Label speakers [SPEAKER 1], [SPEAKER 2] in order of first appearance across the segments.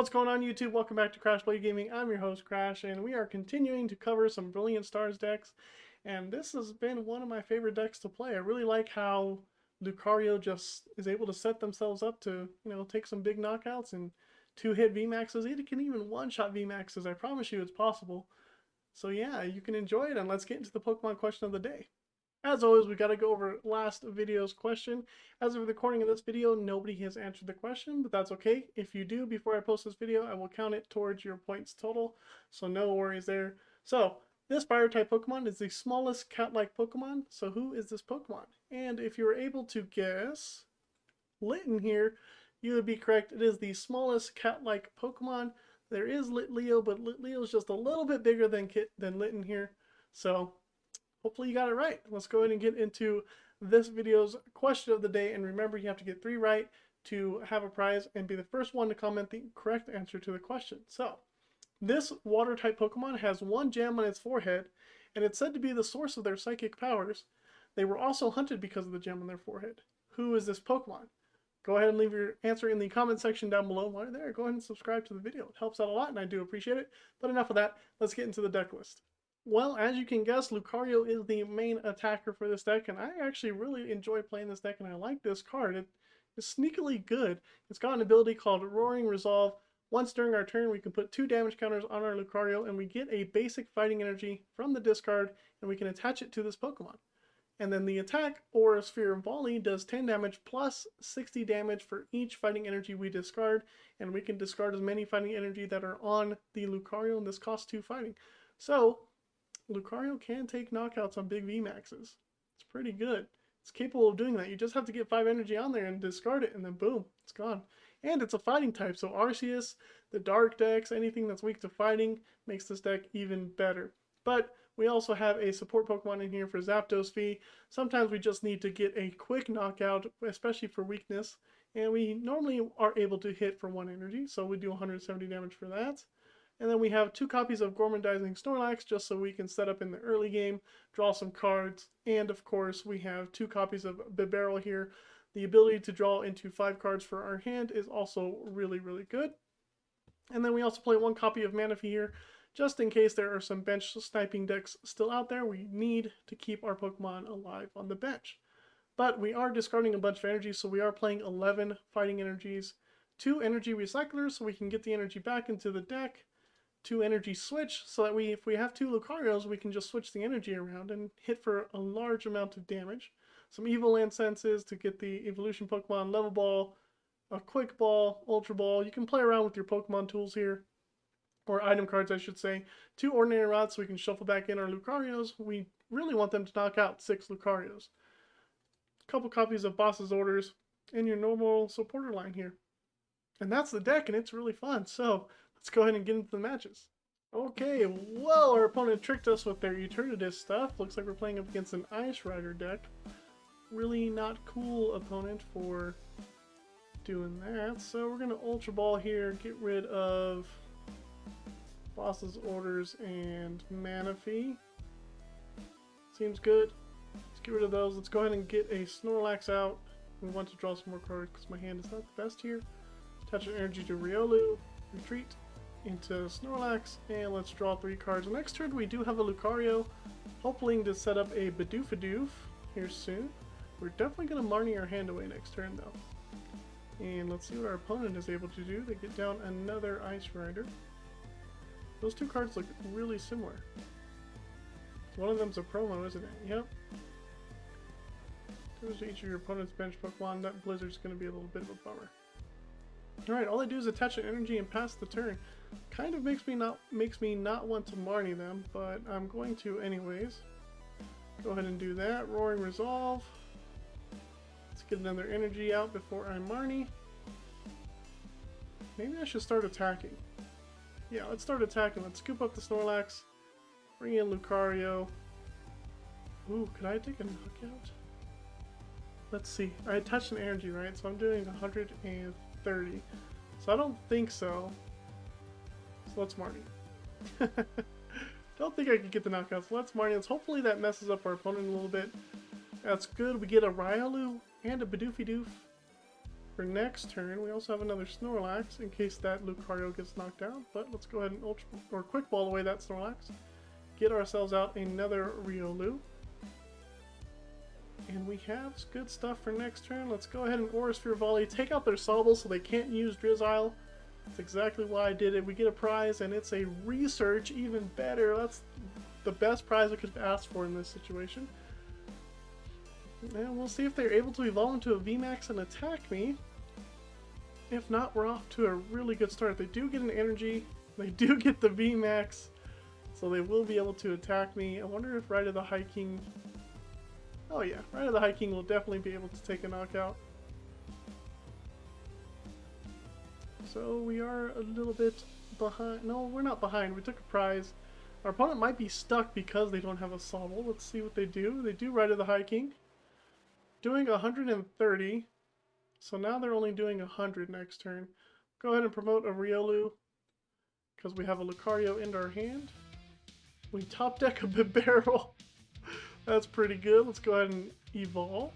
[SPEAKER 1] What's going on, YouTube? Welcome back to Crash Play Gaming. I'm your host, Crash, and we are continuing to cover some Brilliant Stars decks. And this has been one of my favorite decks to play. I really like how Lucario just is able to set themselves up to, take some big knockouts and two-hit VMAXs. It can even one-shot VMAXs. I promise you it's possible. So yeah, you can enjoy it, and let's get into the Pokemon question of the day. As always, we got to go over last video's question. As of the recording of this video, nobody has answered the question, but that's okay. If you do before I post this video, I will count it towards your points total, so no worries there. So, this Fire-type Pokemon is the smallest cat-like Pokemon, so who is this Pokemon? And if you were able to guess Litten here, you would be correct. It is the smallest cat-like Pokemon. There is Litleo, but Litleo is just a little bit bigger than Litten here, so hopefully you got it right. Let's go ahead and get into this video's question of the day. And remember, you have to get 3 right to have a prize and be the first one to comment the correct answer to the question. So, this water-type Pokemon has 1 gem on its forehead, and it's said to be the source of their psychic powers. They were also hunted because of the gem on their forehead. Who is this Pokemon? Go ahead and leave your answer in the comment section down below. While you're there, go ahead and subscribe to the video. It helps out a lot, and I do appreciate it. But enough of that. Let's get into the deck list. Well, as you can guess, Lucario is the main attacker for this deck, and I actually really enjoy playing this deck, and I like this card. It is sneakily good. It's got an ability called Roaring Resolve. Once during our turn, we can put 2 damage counters on our Lucario, and we get a basic fighting energy from the discard, and we can attach it to this Pokemon. And then the attack, or Sphere of Volley, does 10 damage plus 60 damage for each fighting energy we discard, and we can discard as many fighting energy that are on the Lucario, and this costs 2 fighting. So, Lucario can take knockouts on big VMAXs. It's pretty good. It's capable of doing that. You just have to get 5 energy on there and discard it, and then boom, it's gone. And it's a fighting type, so Arceus, the Dark decks, anything that's weak to fighting makes this deck even better. But we also have a support Pokemon in here for Zapdos V. Sometimes we just need to get a quick knockout, especially for weakness, and we normally are able to hit for 1 energy, so we do 170 damage for that. And then we have 2 copies of Gormandizing Snorlax, just so we can set up in the early game, draw some cards. And of course, we have 2 copies of Bibarel here. The ability to draw into 5 cards for our hand is also really, really good. And then we also play 1 copy of Manaphy here, just in case there are some bench sniping decks still out there. We need to keep our Pokemon alive on the bench. But we are discarding a bunch of energy, so we are playing 11 fighting energies, 2 energy recyclers, so we can get the energy back into the deck, 2 energy switch, so that if we have 2 Lucarios, we can just switch the energy around and hit for a large amount of damage. Some Evil Lancenses to get the evolution Pokemon, Level Ball, a Quick Ball, Ultra Ball. You can play around with your Pokemon tools here, or item cards I should say. 2 Ordinary Rods so we can shuffle back in our Lucarios. We really want them to knock out 6 Lucarios. A couple copies of Boss's Orders, and your normal supporter line here. And that's the deck, and it's really fun. So let's go ahead and get into the matches. Okay, well, our opponent tricked us with their Eternatus stuff. Looks like we're playing up against an Ice Rider deck. Really not cool opponent for doing that. So we're going to Ultra Ball here, get rid of Boss's Orders and Manaphy. Seems good. Let's get rid of those. Let's go ahead and get a Snorlax out. We want to draw some more cards because my hand is not the best here. Attach an energy to Riolu, retreat into Snorlax, and let's draw 3 cards. Next turn we do have a Lucario, hoping to set up a Bidoof here soon. We're definitely going to Marnie our hand away next turn though. And let's see what our opponent is able to do. They get down another Ice Rider. Those 2 cards look really similar. One of them's a promo, isn't it? Yep. Goes to each of your opponent's bench Pokemon. That Blizzard's going to be a little bit of a bummer. Alright, all I do is attach an energy and pass the turn. Kind of makes me not want to Marnie them, but I'm going to anyways. Go ahead and do that. Roaring Resolve. Let's get another energy out before I Marnie. Maybe I should start attacking. Yeah, let's start attacking. Let's scoop up the Snorlax. Bring in Lucario. Ooh, could I take a knockout? Let's see. I attached an energy, right? So I'm doing 130. So I don't think so. So let's Marnie. Don't think I can get the knockout. So let's Marnie. Hopefully that messes up our opponent a little bit. That's good. We get a Riolu and a Bidoof. for next turn. We also have another Snorlax in case that Lucario gets knocked out. But let's go ahead and quick ball away that Snorlax. Get ourselves out another Riolu. And we have good stuff for next turn. Let's go ahead and Aura Sphere Volley. Take out their Sobble so they can't use Drizzile. That's exactly why I did it. We get a prize and it's a Research, even better. That's the best prize I could have asked for in this situation. And we'll see if they're able to evolve into a VMAX and attack me. If not, we're off to a really good start. They do get an energy. They do get the VMAX. So they will be able to attack me. I wonder if Ride of the Hiking... Oh yeah, Ride of the Hiking will definitely be able to take a knockout. So we are a little bit behind. No, we're not behind. We took a prize. Our opponent might be stuck because they don't have a Sobble. Let's see what they do. They do Ride of the Hiking. Doing 130. So now they're only doing 100 next turn. Go ahead and promote a Riolu because we have a Lucario in our hand. We top deck a Bibarel. That's pretty good. Let's go ahead and evolve.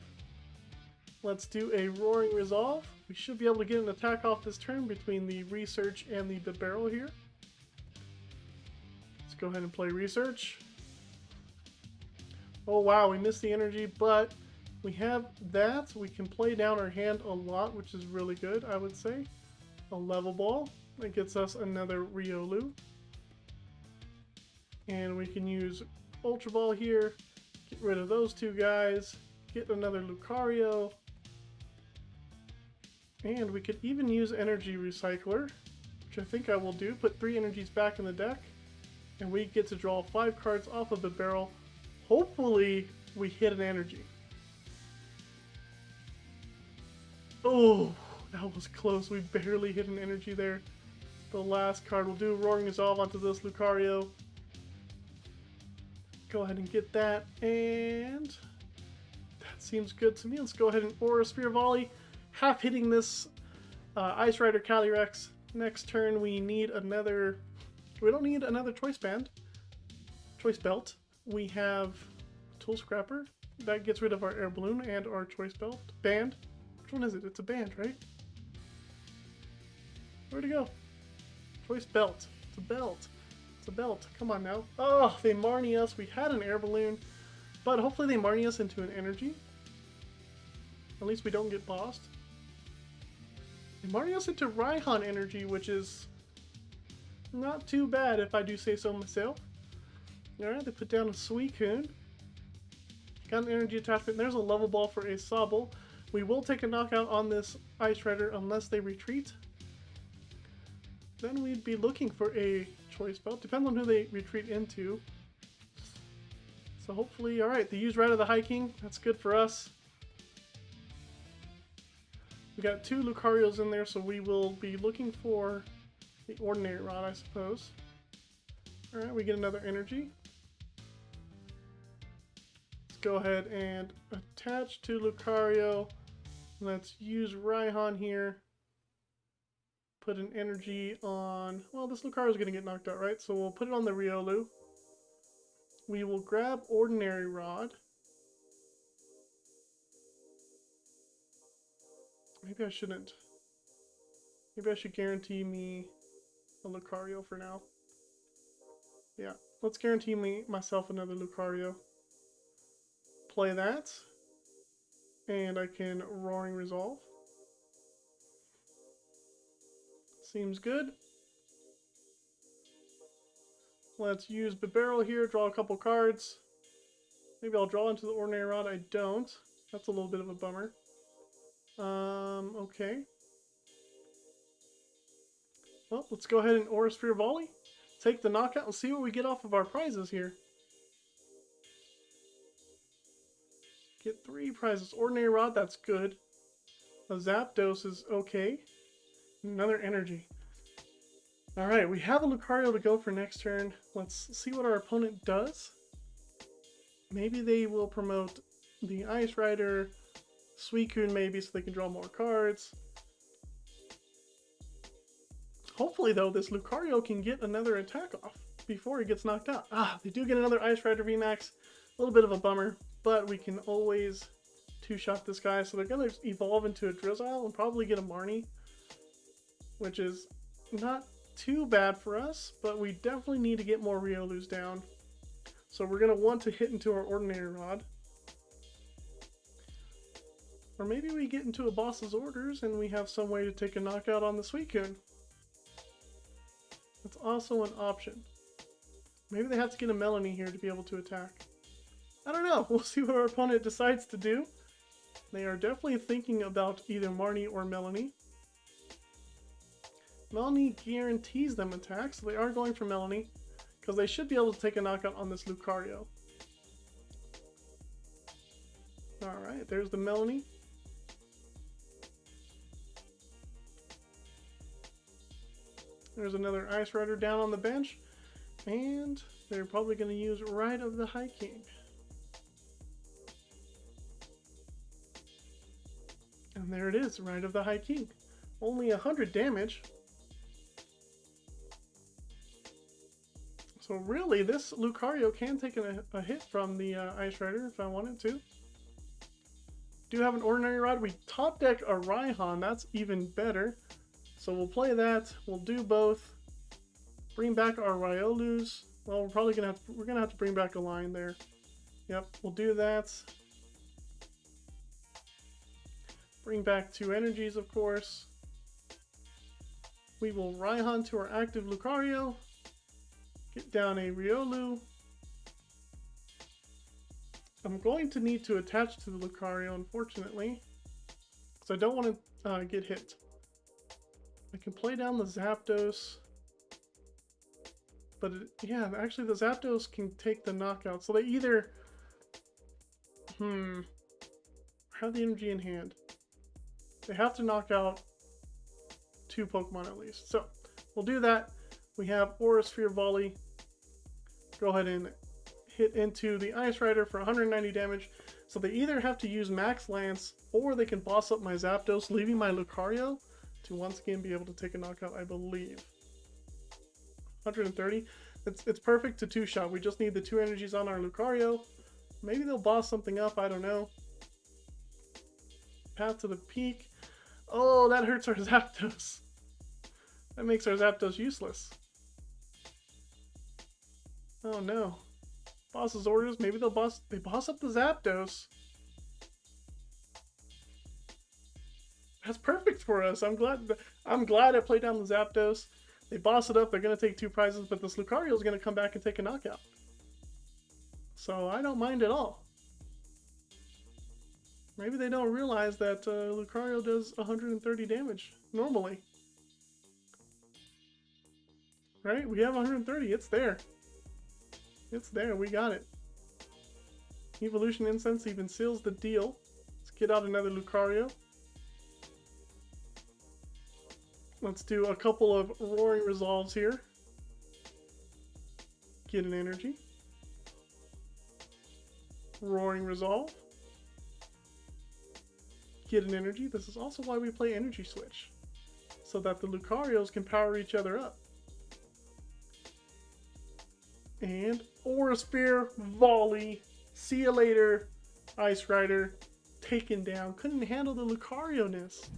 [SPEAKER 1] Let's do a Roaring Resolve. We should be able to get an attack off this turn between the Research and the Bibarel here. Let's go ahead and play Research. Oh wow, we missed the energy, but we have that. We can play down our hand a lot, which is really good, I would say. A Level Ball. That gets us another Riolu. And we can use Ultra Ball here. Get rid of those two guys. Get another Lucario. And we could even use Energy Recycler, which I think I will do. Put 3 energies back in the deck. And we get to draw 5 cards off of the barrel. Hopefully we hit an energy. Oh, that was close. We barely hit an energy there. The last card will do Roaring Resolve onto this Lucario. Go ahead and get that, and that seems good to me. Let's go ahead and Aura Sphere Volley. Half hitting this Ice Rider Calyrex. Next turn we need another... We don't need another Choice Belt. We have Tool Scrapper. That gets rid of our Air Balloon and our Choice Belt. Band. Which one is it? It's a band, right? Where'd it go? Choice Belt. It's a belt. It's a belt. Come on now. Oh, they Marnie us. We had an Air Balloon. But hopefully they Marnie us into an energy. At least we don't get bossed. They Marnie us into Raihan energy, which is not too bad if I do say so myself. Alright, they put down a Suicune. Got an energy attachment. There's a Level Ball for a Sobble. We will take a knockout on this Ice Rider unless they retreat. Then we'd be looking for a Choice Belt. Depends on who they retreat into. So hopefully, alright, they use Ride of the Hiking. That's good for us. We got 2 Lucarios in there, so we will be looking for the Ordinary Rod, I suppose. Alright, we get another energy. Let's go ahead and attach to Lucario. Let's use Raihan here. Put an energy on... Well, this Lucario is going to get knocked out, right? So we'll put it on the Riolu. We will grab Ordinary Rod. Maybe I shouldn't. Maybe I should guarantee me a Lucario for now. Yeah, let's guarantee myself another Lucario. Play that. And I can Roaring Resolve. Seems good. Let's use Bibarel here, draw a couple cards. Maybe I'll draw into the Ordinary Rod. I don't. That's a little bit of a bummer. Okay. Well, let's go ahead and Aura Sphere Volley. Take the knockout and see what we get off of our prizes here. Get 3 prizes. Ordinary Rod, that's good. A Zapdos is okay. Another energy. Alright, we have a Lucario to go for next turn. Let's see what our opponent does. Maybe they will promote the Ice Rider, Suicune maybe, so they can draw more cards. Hopefully, though, this Lucario can get another attack off before he gets knocked out. Ah, they do get another Ice Rider VMAX. A little bit of a bummer, but we can always two-shot this guy. So they're going to evolve into a Drizzile and probably get a Marnie, which is not too bad for us, but we definitely need to get more Riolus down. So we're going to want to hit into our Ordinary Rod. Or maybe we get into a boss's orders and we have some way to take a knockout on the Suicune. That's also an option. Maybe they have to get a Melanie here to be able to attack. I don't know. We'll see what our opponent decides to do. They are definitely thinking about either Marnie or Melanie. Melanie guarantees them attacks, so they are going for Melanie, because they should be able to take a knockout on this Lucario. Alright, there's the Melanie. There's another Ice Rider down on the bench, and they're probably going to use Ride of the High King. And there it is, Ride of the High King. Only 100 damage. So really, this Lucario can take a hit from the Ice Rider if I wanted to. Do have an Ordinary Rod. We top deck a Raihan. That's even better. So we'll play that. We'll do both. Bring back our Riolus. Well, we're probably gonna have to bring back a line there. Yep, we'll do that. Bring back 2 energies, of course. We will Raihan to our active Lucario. Get down a Riolu. I'm going to need to attach to the Lucario, unfortunately, because I don't want to get hit. I can play down the Zapdos, but yeah, actually the Zapdos can take the knockout. So they either have the energy in hand. They have to knock out 2 Pokemon at least. So we'll do that. We have Aura Sphere Volley. Go ahead and hit into the Ice Rider for 190 damage. So they either have to use Max Lance or they can boss up my Zapdos, leaving my Lucario to once again be able to take a knockout, I believe. 130. It's perfect to 2-shot. We just need the 2 energies on our Lucario. Maybe they'll boss something up, I don't know. Path to the Peak. Oh, that hurts our Zapdos. That makes our Zapdos useless. Oh no. Boss's orders. Maybe they boss up the Zapdos. That's perfect for us. I'm glad I played down the Zapdos. They boss it up. They're gonna take 2 prizes, but this Lucario is gonna come back and take a knockout. So I don't mind at all. Maybe they don't realize that Lucario does 130 damage normally. Right? We have 130. It's there. It's there. We got it. Evolution Incense even seals the deal. Let's get out another Lucario. Let's do a couple of Roaring Resolves here. Get an energy. Roaring Resolve. Get an energy. This is also why we play Energy Switch, so that the Lucarios can power each other up. And Aura Sphere Volley. See you later, Ice Rider. Taken down. Couldn't handle the Lucario-ness.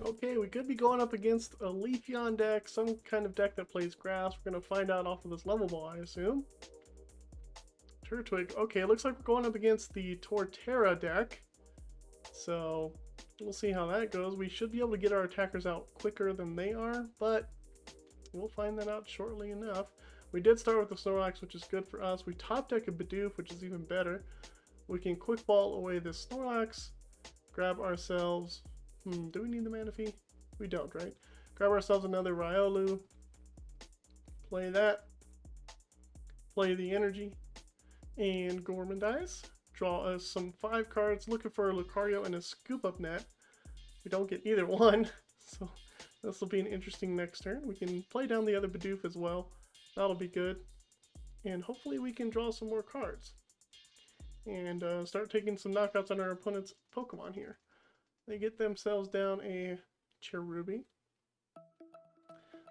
[SPEAKER 1] Okay, we could be going up against a Leafeon deck, some kind of deck that plays grass. We're going to find out off of this level ball, I assume. Turtwig. Okay, it looks like we're going up against the Torterra deck. So, we'll see how that goes. We should be able to get our attackers out quicker than they are, but we'll find that out shortly enough. We did start with the Snorlax, which is good for us. We top deck a Bidoof, which is even better. We can quick ball away this Snorlax, grab ourselves... do we need the Manaphy? We don't, right? Grab ourselves another Riolu. Play that. Play the energy. And Gormandize. Draw us some 5 cards. Looking for a Lucario and a Scoop Up Net. We don't get either one. So this will be an interesting next turn. We can play down the other Bidoof as well. That'll be good. And hopefully we can draw some more cards. And start taking some knockouts on our opponent's Pokemon here. They get themselves down a Cherubi.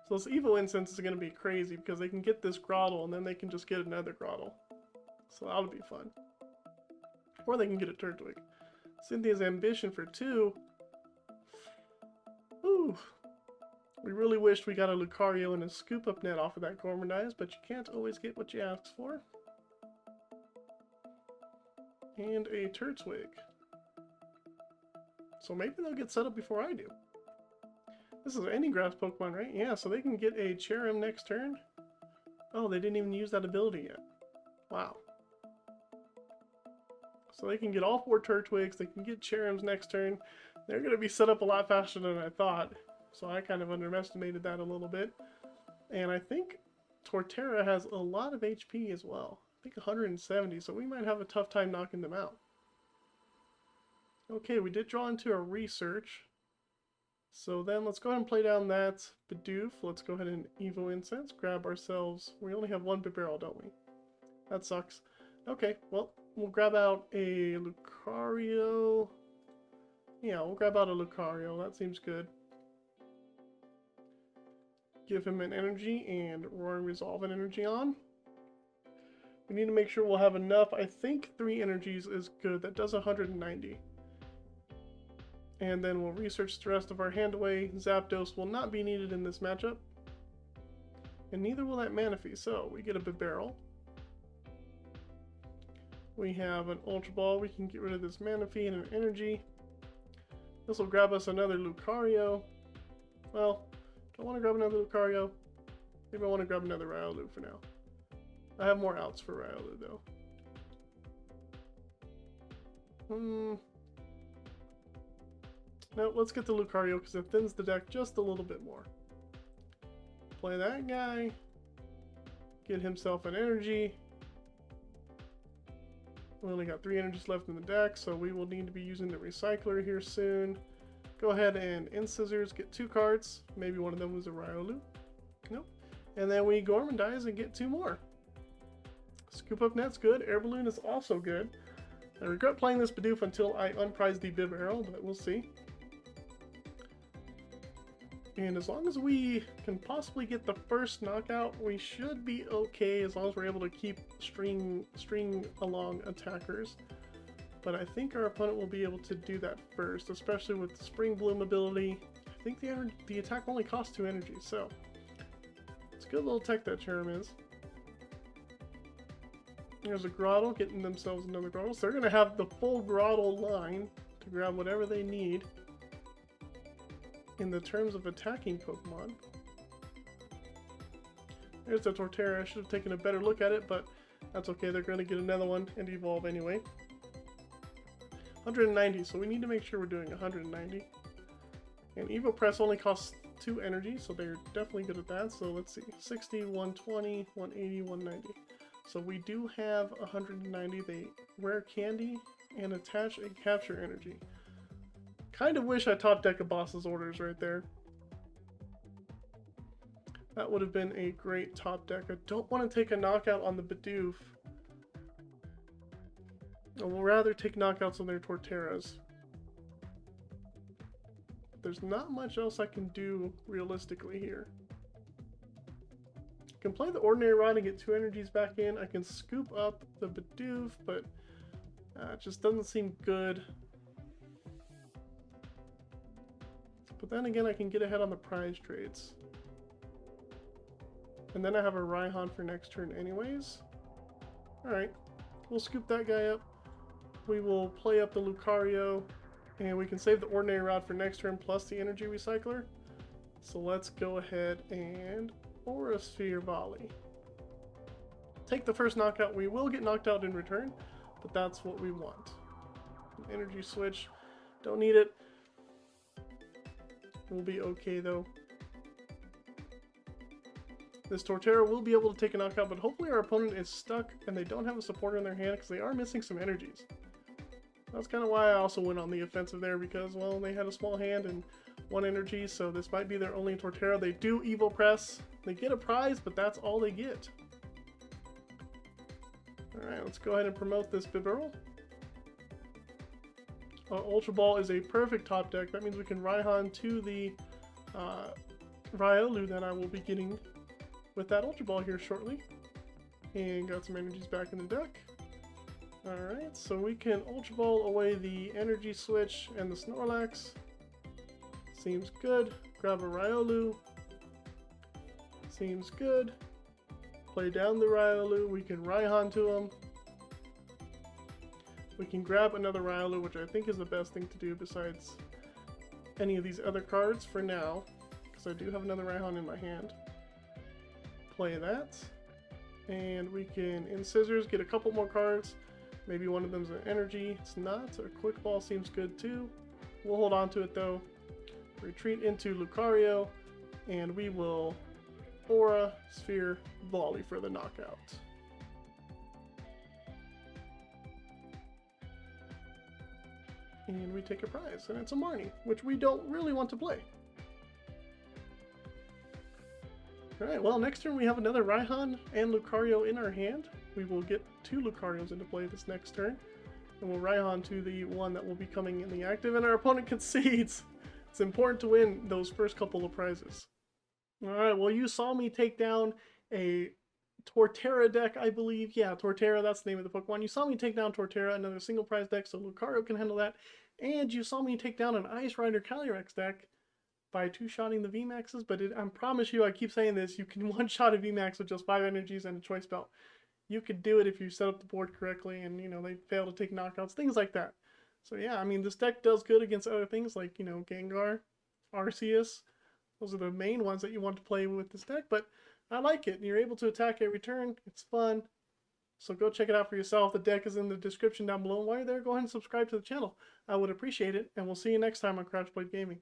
[SPEAKER 1] So this Evo Incense is going to be crazy because they can get this Grottle and then they can just get another Grottle. So that'll be fun. Or they can get a Turtwig. Cynthia's Ambition for 2. Ooh. We really wished we got a Lucario and a Scoop Up Net off of that Gormandize, but you can't always get what you ask for. And a Turtwig. So maybe they'll get set up before I do. This is any grass Pokemon, right? Yeah, so they can get a Cherrim next turn. Oh, they didn't even use that ability yet. Wow. So they can get all 4 Turtwigs, they can get Cherrims next turn. They're going to be set up a lot faster than I thought. So I kind of underestimated that a little bit. And I think Torterra has a lot of HP as well. I think 170, so we might have a tough time knocking them out. Okay, we did draw into a research. So then let's go ahead and play down that Bidoof. Let's go ahead and Evo Incense. Grab ourselves. We only have 1 Bibarel, don't we? That sucks. Okay, well, we'll grab out a Lucario. Yeah, we'll grab out a Lucario. That seems good. Give him an energy and Roaring Resolve an energy on. We need to make sure we'll have enough. I think 3 energies is good. That does 190. And then we'll research the rest of our hand away. Zapdos will not be needed in this matchup. And neither will that Manaphy. So we get a Bibarel. We have an Ultra Ball. We can get rid of this Manaphy and an energy. This will grab us another Lucario. Well, don't want to grab another Lucario. Maybe I want to grab another Riolu for now. I have more outs for Riolu though. No, let's get the Lucario because it thins the deck just a little bit more. Play that guy. Get himself an energy. We only got 3 energies left in the deck, so we will need to be using the Recycler here soon. Go ahead and Scissors, get 2 cards. Maybe one of them was a Riolu. Nope. And then we Gormandize and get 2 more. Scoop Up Net's good. Air Balloon is also good. I regret playing this Bidoof until I unprized the Bibarel, but we'll see. And as long as we can possibly get the first knockout, we should be okay as long as we're able to keep string along attackers. But I think our opponent will be able to do that first, especially with the Spring Bloom ability. I think the attack only costs 2 energies, so it's a good little tech that Cherrim is. There's a Grottle getting themselves another Grottle, so they're going to have the full Grottle line to grab whatever they need. In the terms of attacking Pokemon. There's the Torterra. I should have taken a better look at it, but that's okay. They're going to get another one and evolve anyway. 190, so we need to make sure we're doing 190. And Evo Press only costs 2 energy, so they're definitely good at that. So let's see. 60, 120, 180, 190. So we do have 190. They Rare Candy and attach a Capture Energy. Kind of wish I top deck a Boss's Orders right there. That would have been a great top deck. I don't want to take a knockout on the Bidoof. I will rather take knockouts on their Torterras. There's not much else I can do realistically here. I can play the Ordinary Rod and get 2 energies back in. I can scoop up the Bidoof, but it just doesn't seem good. But then again, I can get ahead on the prize trades. And then I have a Raihan for next turn anyways. Alright, we'll scoop that guy up. We will play up the Lucario. And we can save the Ordinary Rod for next turn plus the Energy Recycler. So let's go ahead and Aura Sphere Volley. Take the first knockout. We will get knocked out in return, but that's what we want. An Energy Switch. Don't need it. We'll be okay though. This Torterra will be able to take a knockout, but hopefully our opponent is stuck and they don't have a supporter in their hand because they are missing some energies. That's kind of why I also went on the offensive there because, well, they had a small hand and 1 energy, so this might be their only Torterra. They do Evo Press. They get a prize, but that's all they get. Alright, let's go ahead and promote this Bibarel. Ultra Ball is a perfect top deck. That means we can Raihan to the Riolu that I will be getting with that Ultra Ball here shortly. And got some energies back in the deck. Alright, so we can Ultra Ball away the Energy Switch and the Snorlax. Seems good. Grab a Riolu. Seems good. Play down the Riolu. We can Raihan to him. We can grab another Riolu, which I think is the best thing to do besides any of these other cards for now, because I do have another Raihan in my hand. Play that. And we can, in Scissors, get a couple more cards. Maybe one of them's an Energy. It's not. A Quick Ball seems good too. We'll hold on to it though. Retreat into Lucario, and we will Aura, Sphere, Volley for the knockout. And we take a prize, and it's a Marnie, which we don't really want to play. Alright, well, next turn we have another Raihan and Lucario in our hand. We will get 2 Lucarios into play this next turn, and we'll Raihan to the one that will be coming in the active, and our opponent concedes. It's important to win those first couple of prizes. Alright, well, you saw me take down a Torterra deck, I believe. Yeah, Torterra, that's the name of the Pokemon. You saw me take down Torterra, another single prize deck, so Lucario can handle that. And you saw me take down an Ice Rider Calyrex deck by 2-shotting the VMAXs, but I promise you, I keep saying this, you can one-shot a VMAX with just 5 energies and a Choice Belt. You could do it if you set up the board correctly and, you know, they fail to take knockouts, things like that. So yeah, I mean, this deck does good against other things like, you know, Gengar, Arceus. Those are the main ones that you want to play with this deck, but I like it. You're able to attack every turn. It's fun. So go check it out for yourself. The deck is in the description down below. While you're there, go ahead and subscribe to the channel. I would appreciate it, and we'll see you next time on Crash Blade Gaming.